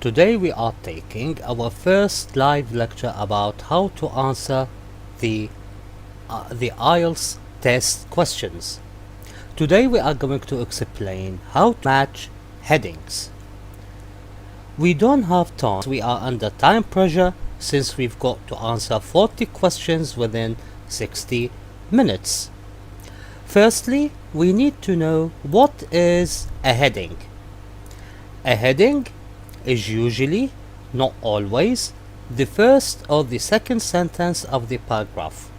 Today we are taking our first live lecture about how to answer the IELTS test questions. Today we are going to explain how to match headings. We don't have time, we are under time pressure since we've got to answer 40 questions within 60 minutes. Firstly, we need to know what is a heading. A heading is usually, not always, the first or the second sentence of the paragraph.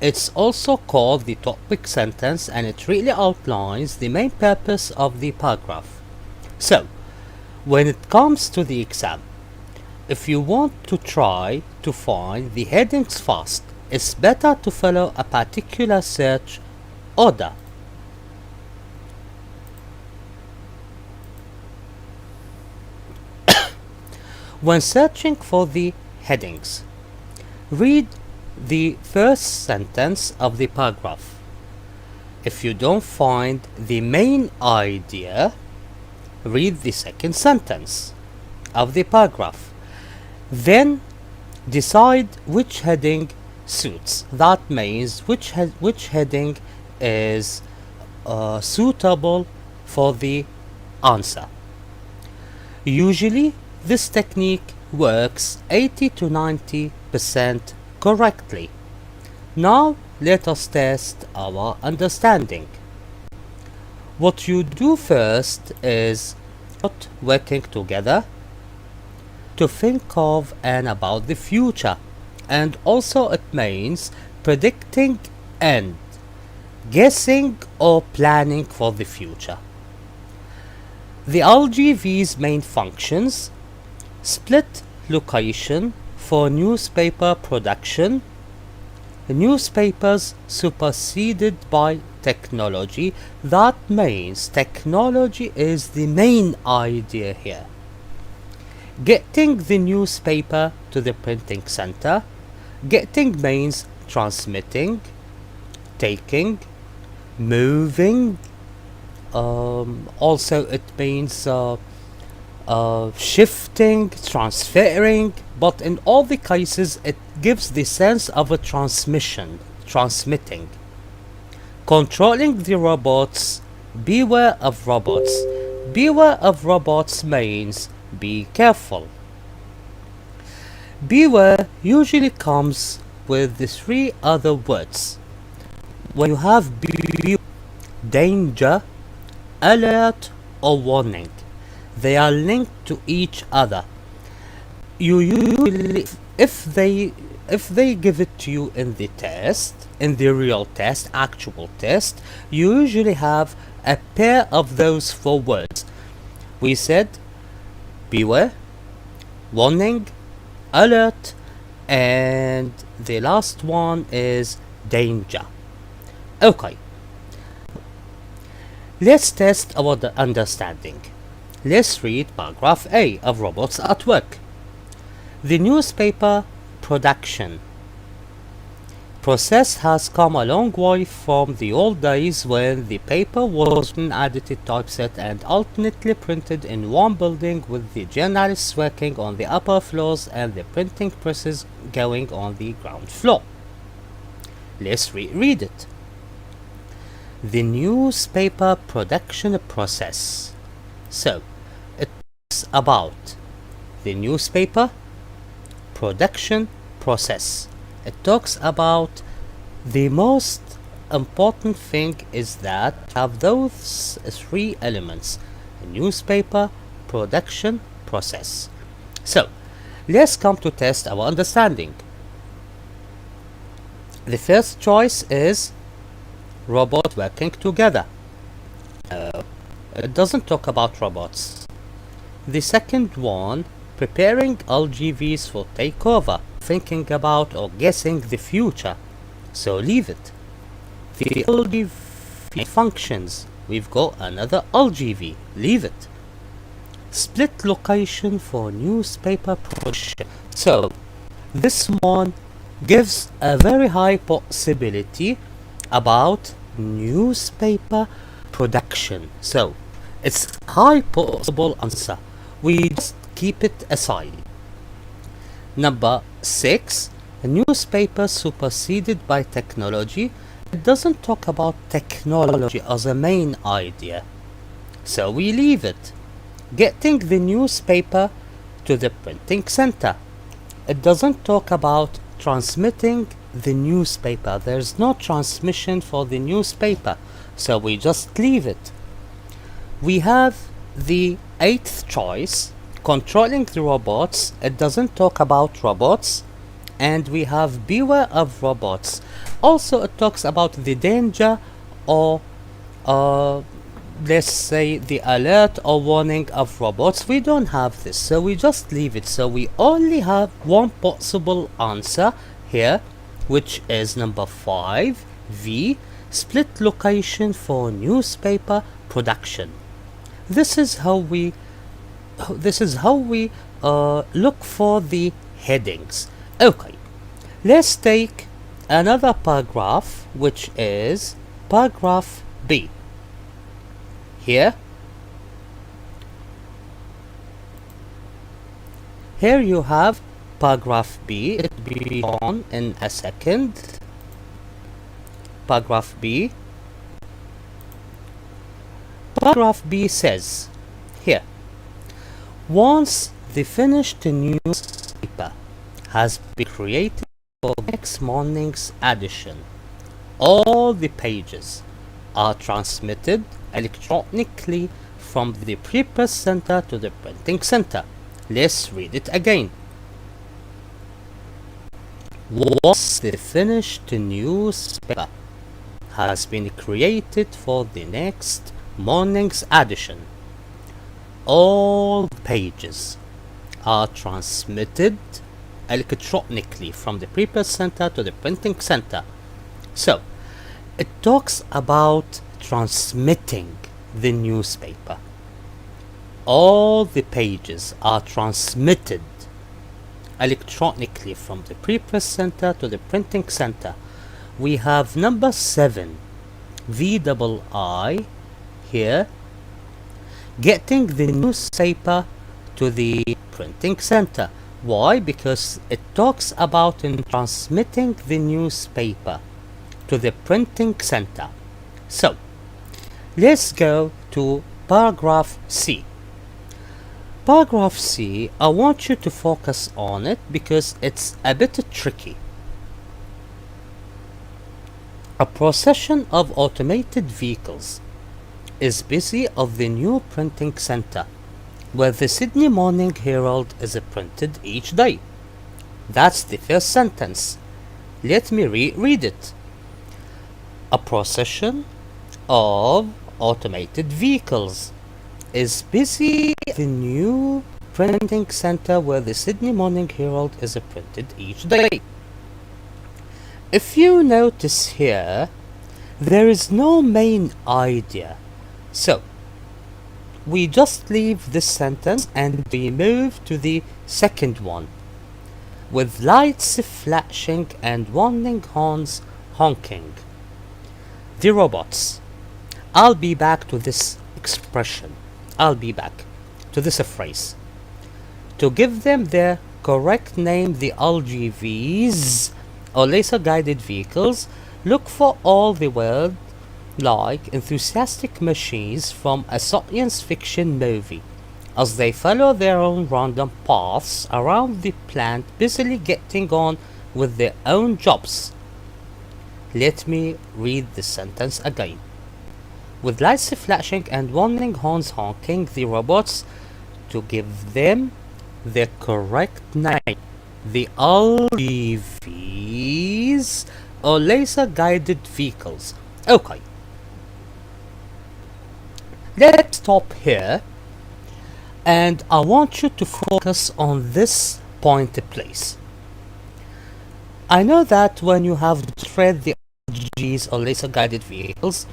It's also called the topic sentence, and it really outlines the main purpose of the paragraph. So, when it comes to the exam, if you want to try to find the headings fast, it's better to follow a particular search order. When searching for the headings, read the first sentence of the paragraph. If you don't find the main idea, read the second sentence of the paragraph. Then decide which heading suits. That means which heading is suitable for the answer. Usually, this technique works 80 to 90% correctly. Now, let us test our understanding. What you do first is working together to think of and about the future, and also it means predicting and guessing or planning for the future. The LGV's main functions: split location for newspaper production. Newspapers superseded by technology. That means technology is the main idea here. Getting the newspaper to the printing center. Getting means transmitting, taking, moving. Also it means shifting, transferring, but in all the cases it gives the sense of a transmitting. Controlling the robots. Beware of robots. Beware of robots means be careful. Beware usually comes with the three other words. When you have danger, alert, or warning, they are linked to each other. You usually, if they give it to you in the test, in the real test, actual test, you usually have a pair of those four words. We said beware, warning, alert, and the last one is danger. Okay, let's test our understanding. Let's read paragraph A of Robots at Work. The newspaper production process has come a long way from the old days when the paper was in edited typeset and alternately printed in one building, with the journalists working on the upper floors and the printing presses going on the ground floor. Let's read it. The newspaper production process. So, it talks about the newspaper production process. It talks about the most important thing is that have those three elements: a newspaper production process. So, let's come to test our understanding. The first choice is robot working together. It doesn't talk about robots. The second one, preparing LGVs for takeover, thinking about or guessing the future, so leave it. The LGV functions, we've got another LGV, leave it. Split location for newspaper production, so this one gives a very high possibility about newspaper production, so it's high possible answer. We just keep it aside. Number 6, a newspaper superseded by technology. It doesn't talk about technology as a main idea, so we leave it. Getting the newspaper to the printing center. It doesn't talk about transmitting the newspaper. There's no transmission for the newspaper, so we just leave it. We have the 8th choice, controlling the robots. It doesn't talk about robots. And we have beware of robots. Also, it talks about the danger or let's say the alert or warning of robots. We don't have this, so we just leave it. So we only have one possible answer here, which is number 5, V, split location for newspaper production. This is how we look for the headings. Okay, let's take another paragraph, which is paragraph B. Here you have paragraph B. It will be on in a second. Paragraph B. Paragraph B says here, once the finished newspaper has been created for next morning's edition, all the pages are transmitted electronically from the prepress center to the printing center. Let's read it again. Once the finished newspaper has been created for the next morning's edition, all pages are transmitted electronically from the prepress center to the printing center. So it talks about transmitting the newspaper. All the pages are transmitted electronically from the prepress center to the printing center. We have number 7, VII here, getting the newspaper to the printing center. Why? Because it talks about transmitting the newspaper to the printing center. So let's go to paragraph C. Paragraph C, I want you to focus on it because it's a bit tricky. A procession of automated vehicles is busy at the new printing center, where the Sydney Morning Herald is printed each day. That's the first sentence. Let me reread it. A procession of automated vehicles is busy at the new printing center where the Sydney Morning Herald is printed each day. If you notice here, there is no main idea. So we just leave this sentence and we move to the second one. With lights flashing and warning horns honking. The robots. I'll be back to this expression. I'll be back to this phrase. To give them their correct name, the LGVs, or laser guided vehicles, look for all the world like enthusiastic machines from a science fiction movie as they follow their own random paths around the plant, busily getting on with their own jobs. Let me read the sentence again. With lights flashing and warning horns honking, the robots, to give them the correct name, the LGVs, or laser guided vehicles. Okay, let's stop here, and I want you to focus on this point please. I know that when you have read the LGVs or laser guided vehicles,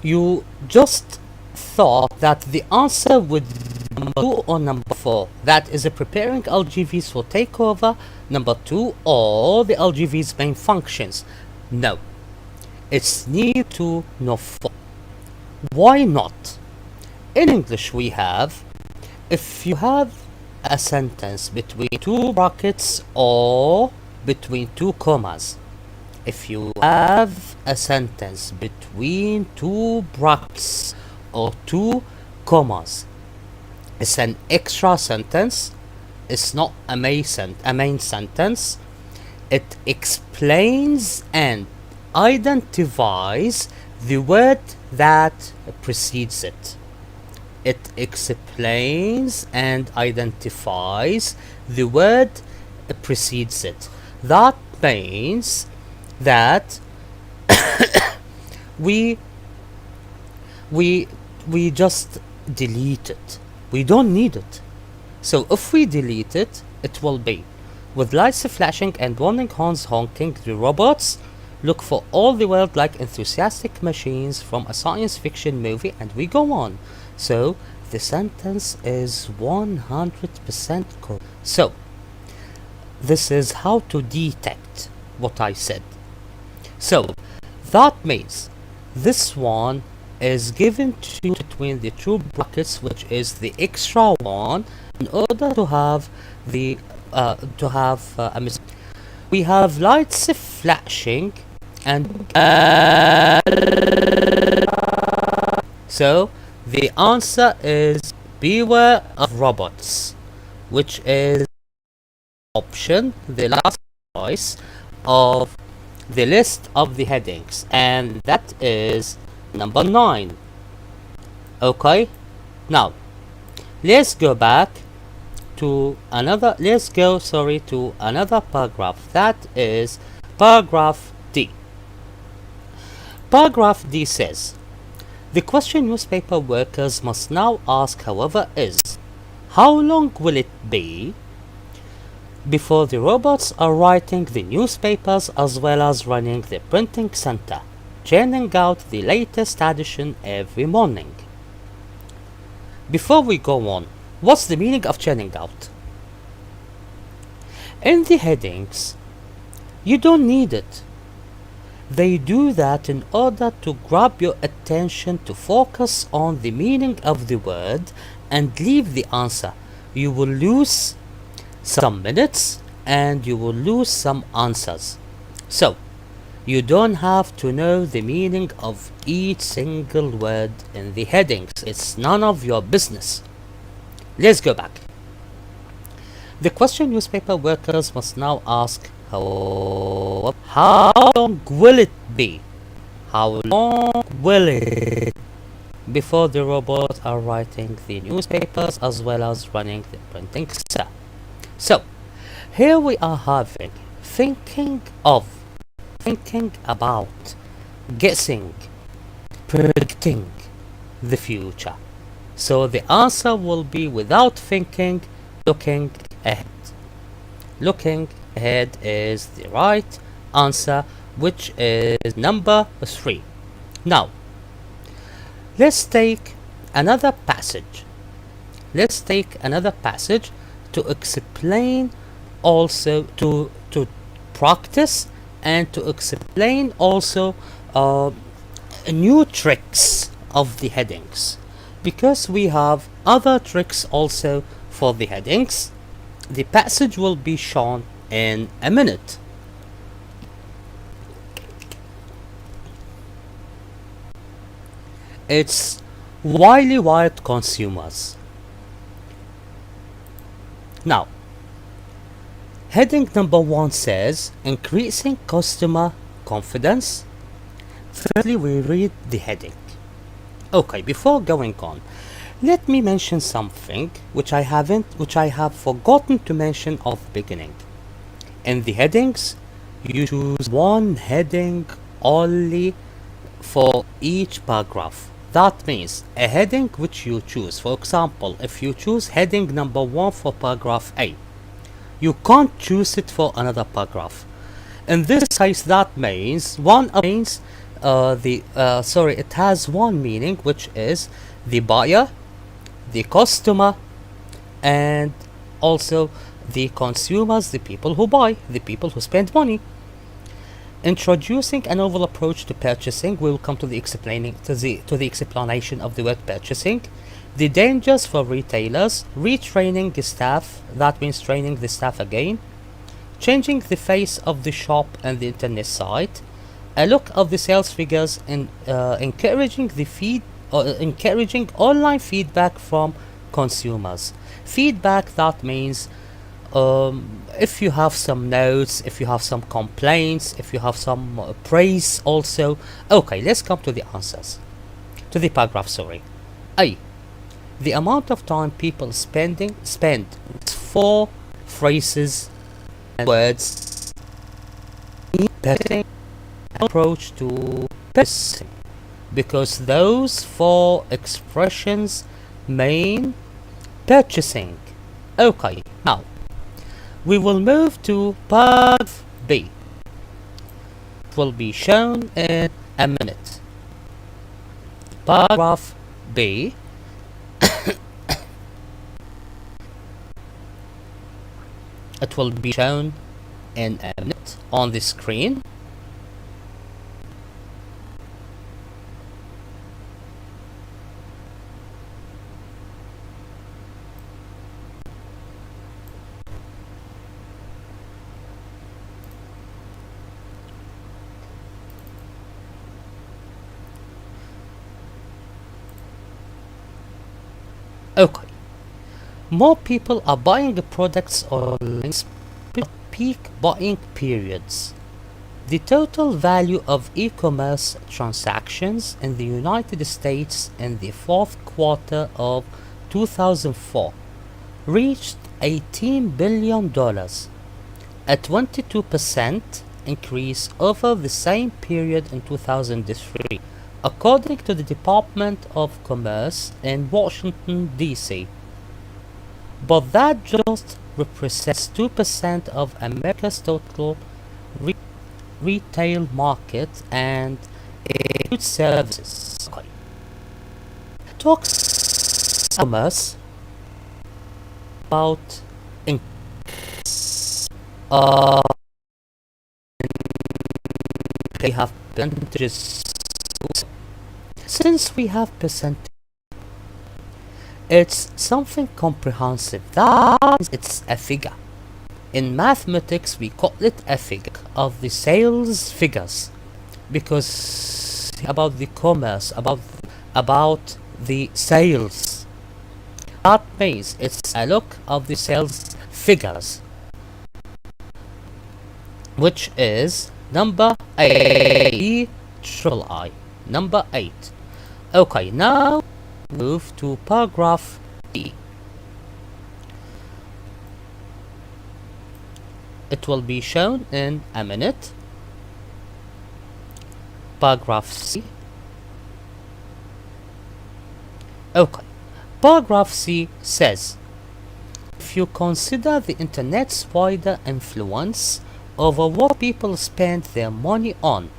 you just thought that the answer would be number 2 or number 4. That is preparing LGVs for takeover, number 2, or the LGV's main functions. No, it's neither 2 nor 4. Why not? In English we have, if you have a sentence between two brackets or between two commas. If you have a sentence between two brackets or two commas, it's an extra sentence. It's not a main sentence. It explains and identifies the word that precedes it. It explains and identifies the word precedes it. That means that we just delete it. We don't need it. So if we delete it, it will be, with lights flashing and warning horns honking, the robots look for all the world like enthusiastic machines from a science fiction movie, and we go on. So the sentence is 100% correct. So this is how to detect what I said. So that means this one is given to between the two brackets, which is the extra one, in order to have the a mistake. We have lights flashing and so the answer is beware of robots, which is option, the last choice of the list of the headings, and that is number 9. Okay, now let's go back to another to another paragraph. That is paragraph D. Paragraph D says, the question newspaper workers must now ask, however, is, how long will it be before the robots are writing the newspapers as well as running the printing center, churning out the latest edition every morning? Before we go on, what's the meaning of churning out? In the headings, you don't need it. They do that in order to grab your attention, to focus on the meaning of the word and leave the answer. You will lose some minutes and you will lose some answers. So you don't have to know the meaning of each single word in the headings. It's none of your business. Let's go back. The question newspaper workers must now ask, how long will it be? How long will it before the robots are writing the newspapers as well as running the printing center? So here we are having thinking about, guessing, predicting the future. So the answer will be, without thinking, looking ahead. Looking ahead is the right answer, which is number 3. Now let's take another passage. Let's take another passage to explain, also to practice and to explain also new tricks of the headings, because we have other tricks also for the headings. The passage will be shown in a minute. It's wily wired consumers. Now, heading number 1 says increasing customer confidence. Firstly, we read the heading. Okay, before going on, let me mention something which I have forgotten to mention at the beginning. In the headings, you choose one heading only for each paragraph. That means a heading which you choose. For example, if you choose heading number 1 for paragraph A, you can't choose it for another paragraph. In this case, that means it has one meaning, which is the buyer, the customer, and also the consumers, the people who buy, the people who spend money. Introducing a novel approach to purchasing. We will come to the explanation of the word purchasing. The dangers for retailers: retraining staff, that means training the staff again, changing the face of the shop and the internet site, a look of the sales figures, and encouraging online feedback from consumers. Feedback, that means if you have some notes, if you have some complaints, if you have some praise also. Okay, let's come to the answers. To the paragraph, sorry. A. The amount of time people spend for phrases and words in better approach to purchasing, because those four expressions mean purchasing. Okay, now we will move to paragraph B. It will be shown in a minute. Paragraph B. It will be shown in a minute on the screen. Okay. More people are buying products online during peak buying periods. The total value of e-commerce transactions in the United States in the fourth quarter of 2004 reached $18 billion, a 22% increase over the same period in 2003, according to the Department of Commerce in Washington, D.C. But that just represents 2% of America's total retail market and includes services. Okay. Talks commerce about increase. They have percentages. Since we have percentages, it's something comprehensive. That is, it's a figure. In mathematics, we call it a figure of the sales figures, because about the commerce, about the sales. That means it's a look of the sales figures, which is number 8, triple I, number 8. Okay, now move to paragraph D. It will be shown in a minute. Paragraph C. Okay. Paragraph C says, if you consider the internet's wider influence over what people spend their money on,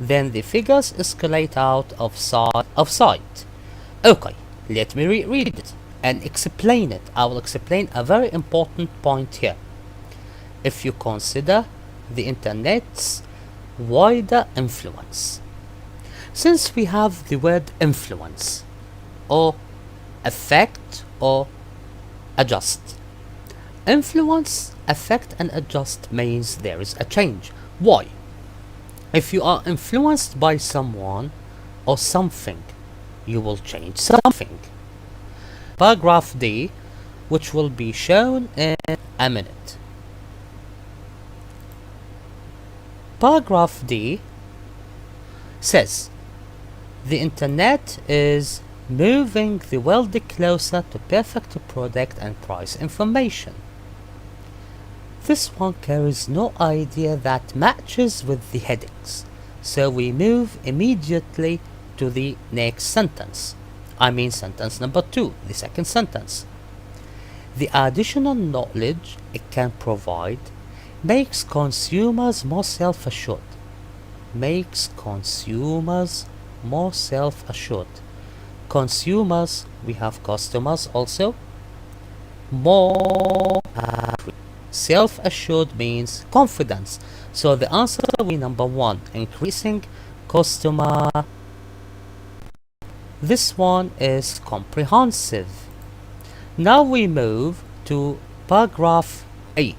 then the figures escalate out of sight. Okay, let me read it and explain it. I will explain a very important point here. If you consider the internet's wider influence, since we have the word influence or affect or adjust, influence, affect and adjust means there is a change. Why? If you are influenced by someone or something, you will change something. Paragraph D, which will be shown in a minute. Paragraph D says, the internet is moving the world closer to perfect product and price information. This one carries no idea that matches with the headings, so we move immediately to the next sentence. I mean sentence number 2, the second sentence. The additional knowledge it can provide makes consumers more self-assured. Makes consumers more self-assured. Consumers, we have customers also. More self-assured means confidence. So the answer will be number 1, increasing customer. This one is comprehensive. Now we move to paragraph A,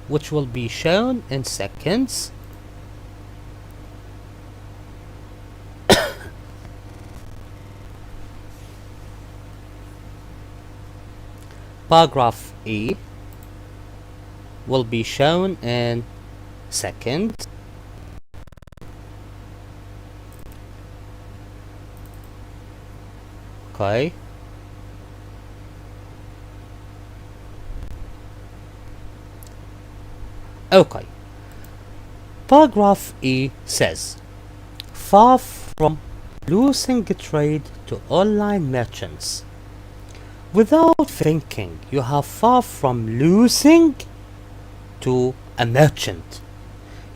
which will be shown in seconds. Paragraph E will be shown in seconds. Okay. Okay. Paragraph E says, far from losing trade to online merchants. Without thinking, you have far from losing to a merchant.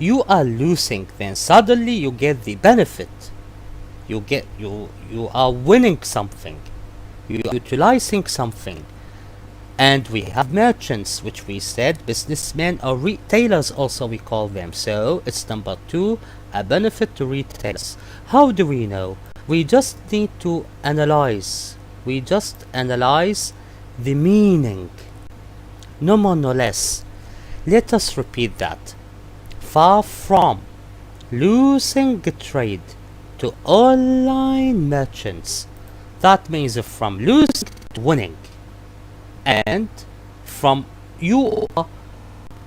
You are losing, then suddenly you get the benefit. You are winning something. You are utilizing something. And we have merchants, which we said businessmen or retailers also we call them. So it's number 2, a benefit to retailers. How do we know? We just need to analyze. We just analyze the meaning. No more, no less. Let us repeat that. Far from losing trade to online merchants. That means from losing to winning. And from you are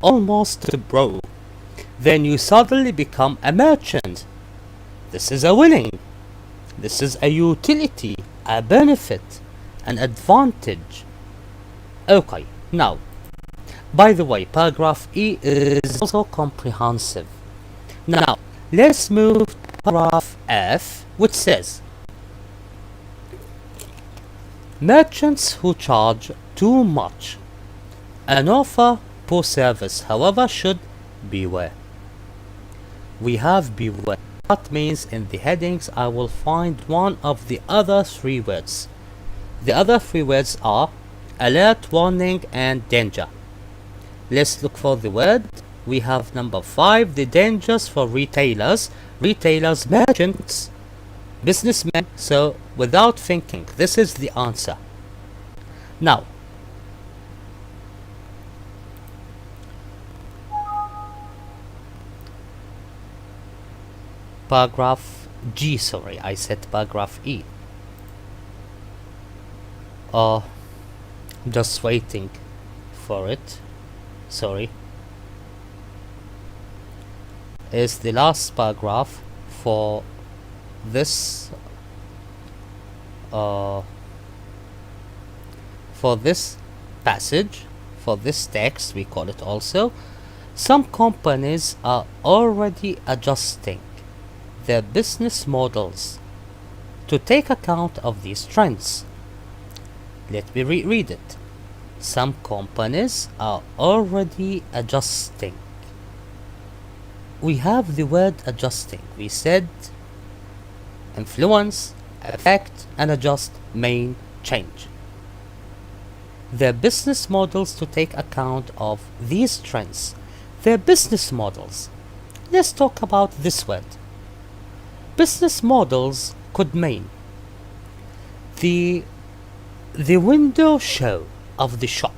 almost broke, then you suddenly become a merchant. This is a winning. This is a utility, a benefit, an advantage. Okay, now, by the way, paragraph E is also comprehensive. Now, let's move to paragraph F, which says, merchants who charge too much and offer poor service, however, should beware. We have beware. That means in the headings I will find one of the other 3 words. The other 3 words are alert, warning, and danger. Let's look for the word. We have number 5, the dangers for retailers, merchants, businessmen. So without thinking, this is the answer. Now, paragraph G, sorry, I said paragraph E. Just waiting for it. Sorry. Is the last paragraph for this passage, for this text, we call it also. Some companies are already adjusting their business models to take account of these trends. Let me reread it. Some companies are already adjusting. We have the word adjusting. We said influence, affect, and adjust mean change their business models to take account of these trends. Their business models. Let's talk about this word. Business models could mean the window show of the shop.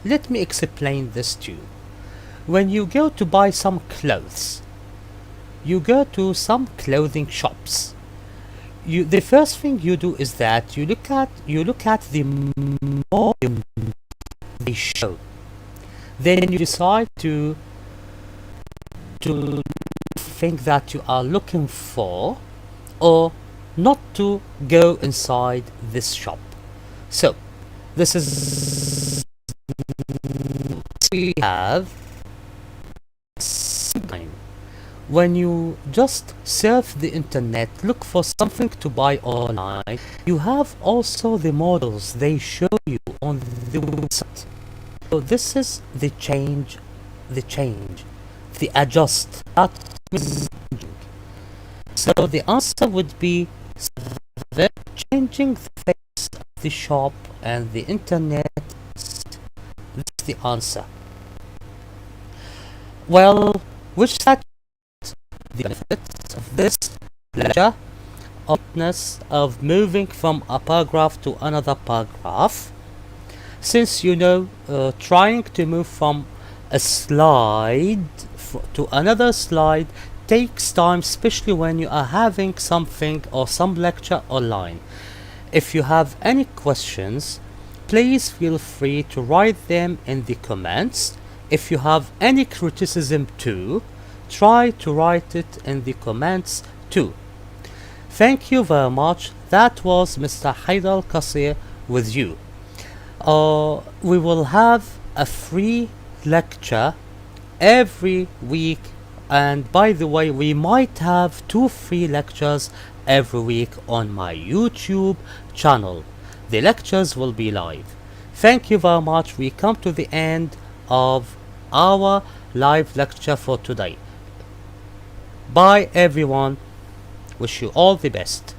Let me explain this to you. When you go to buy some clothes, you go to some clothing shops. The first thing you do is that you look at the model they show. Then you decide to think that you are looking for, or not to go inside this shop. So this is we have when you just surf the internet, look for something to buy online, you have also the models they show you on the website. So this is the change, the adjust. So the answer would be changing the face of the shop and the internet. That's the answer. Well, which side the benefits of this lecture? of moving from a paragraph to another paragraph. Since you know, trying to move from a slide to another slide takes time, especially when you are having something or some lecture online. If you have any questions, please feel free to write them in the comments. If you have any criticism too, try to write it in the comments too. Thank you very much. That was Mr. Haidar Qasir with you. We will have a free lecture every week, and by the way, we might have 2 free lectures every week on my YouTube channel. The lectures will be live. Thank you very much. We come to the end of our live lecture for today. Bye everyone. Wish you all the best.